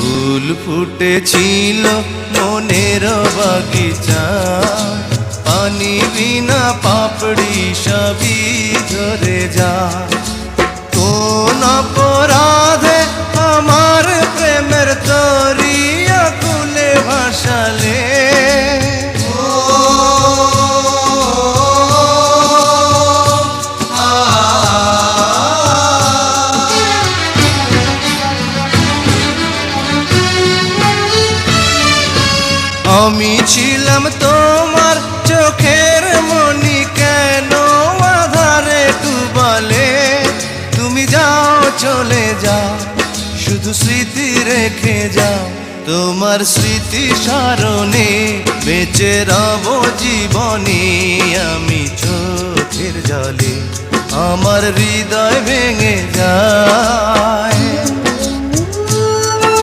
ফুল ফুটেছিল মনের বাগিচা, পানি বিনা পাপড়ি সবই ঝরে যায়। কোন অপরাধে আমার প্রেমের তরিয়া কুলে ভাসালে, আমি ছিলাম তোমার চোখের মনি, কেন আধারে ডুবালে? তুমি যাও চলে যাও, শুধু স্মৃতি রেখে যাও। তোমার স্মৃতি স্মরণে বেঁচে রব জীবনে। আমি চোখের জলে আমার হৃদয় ভেঙে যায়।